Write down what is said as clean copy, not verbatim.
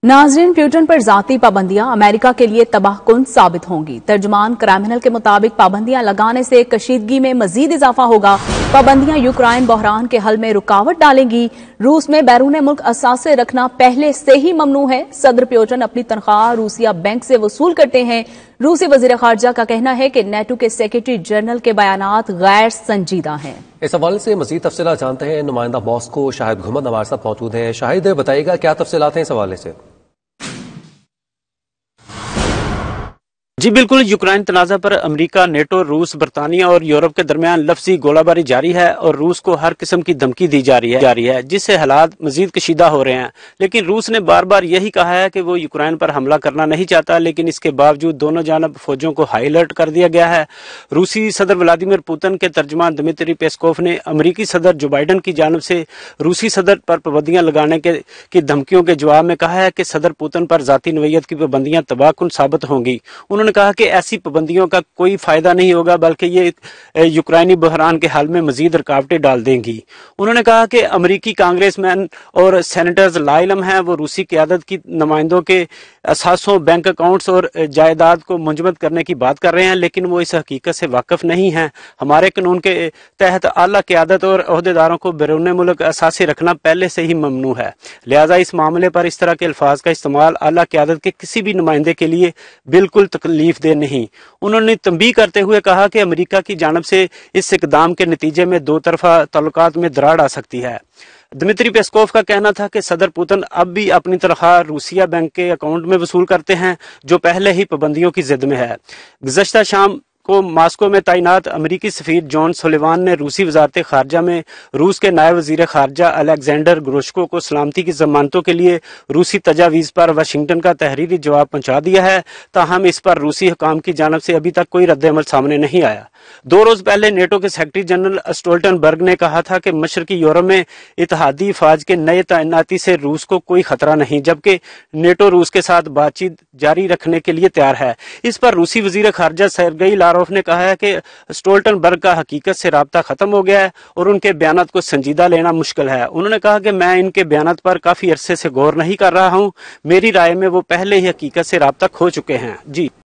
नाज़रीन, प्यूटन पर ज़ाती पाबंदियां अमेरिका के लिए तबाहकुन साबित होंगी। तर्जुमान क्राइमिनल के मुताबिक पाबंदियां लगाने से कशीदगी में मजीद इजाफा होगा। पाबंदियां यूक्रेन बहरान के हल में रुकावट डालेंगी। रूस में बैरून मुल्क असासे रखना पहले से ही ममनू है। सदर प्यूटन अपनी तनख्वाह रूसिया बैंक से वसूल करते हैं। रूसी वजीर खारजा का कहना है कि नेटो के सेक्रेटरी जनरल के बयानात गैर संजीदा हैं। इस हवाले से मजीद तफसीलात जानते हैं। नुमाइंदा मॉस्को शाहिद घुमद हमारे साथ मौजूद हैं। शाहिद, बताइएगा क्या तफसीलात हैं इस हवाले से? जी बिल्कुल, यूक्रेन तनाज़ा पर अमेरिका, नेटो, रूस, बरतानिया और यूरोप के दरमियान लफ्जी गोलाबारी जारी है और रूस को हर किस्म की धमकी दी जा रही है जिससे हालात मजीद कशीदा हो रहे हैं। लेकिन रूस ने बार बार यही कहा है कि वो यूक्रेन पर हमला करना नहीं चाहता, लेकिन इसके बावजूद दोनों जानब फौजों को हाई अलर्ट कर दिया गया है। रूसी सदर व्लादिमीर पुतिन के तर्जमान दिमित्री पेस्कोव ने अमरीकी सदर जो बाइडन की जानब से रूसी सदर पर पाबंदियां लगाने की धमकियों के जवाब में कहा है कि सदर पुतिन पर जाती नौयत की पाबंदियां तबाहकुन साबित होंगी। उन्होंने कहा कि ऐसी पाबंदियों का कोई फायदा नहीं होगा, बल्कि ये यूक्रेनी बहरान के हल में मजीद रुकावटें डाल देंगी। उन्होंने कहा कि अमरीकी कांग्रेसमैन और सेनेटर्स लाइलम हैं, वो रूसी क़यादत की नुमाइंदों के असासों, बैंक अकाउंट्स और जायदाद को मुंजमद करने की बात कर रहे हैं, लेकिन वो इस हकीकत से वाकिफ नहीं हैं। हमारे कानून के तहत आला क़यादत और अहदेदारों को बैरून मुल्क असासे रखना पहले से ही ममनू है। लिहाजा इस मामले पर इस तरह के अल्फाज का इस्तेमाल आला क़यादत के किसी भी नुमाइंदे के लिए बिल्कुल तकलीफ दे नहीं। उन्होंने तंबीह करते हुए कहा कि अमेरिका की जानब से इस इकदाम के नतीजे में दो तरफा ताल्लुकात में दरार आ सकती है। दिमित्री पेस्कोव का कहना था कि सदर पुतिन अब भी अपनी तनख्वाह रूसिया बैंक के अकाउंट में वसूल करते हैं, जो पहले ही पाबंदियों की जिद में है। गुज़श्ता शाम को मास्को में तैनात अमरीकी सफीर जॉन सुलिवान ने रूसी वजारत खारजा में रूस के नायब वजीर खारजा अलेक्जेंडर ग्रोशको को सलामती की जमानतों के लिए रूसी तजावीज़ पर वाशिंगटन का तहरीरी जवाब पहुंचा दिया है। ताहम इस पर रूसी हुकाम की जानब से अभी तक कोई रद्द अमल सामने नहीं आया। 2 रोज पहले नेटो के सेक्रेटरी जनरल स्टोल्टनबर्ग ने कहा था कि मशरकी यूरोप में इत्तेहादी फौज के नए तैनाती से रूस को कोई खतरा नहीं, जबकि नेटो रूस के साथ बातचीत जारी रखने के लिए तैयार है। इस पर रूसी वजीर खारजा सर्गेई लारोफ ने कहा है कि स्टोल्टनबर्ग का हकीकत से राब्ता खत्म हो गया है और उनके बयानात को संजीदा लेना मुश्किल है। उन्होंने कहा कि मैं इनके बयानात पर काफी अरसे से गौर नहीं कर रहा हूँ। मेरी राय में वो पहले ही हकीकत से राब्ता खो चुके हैं। जी।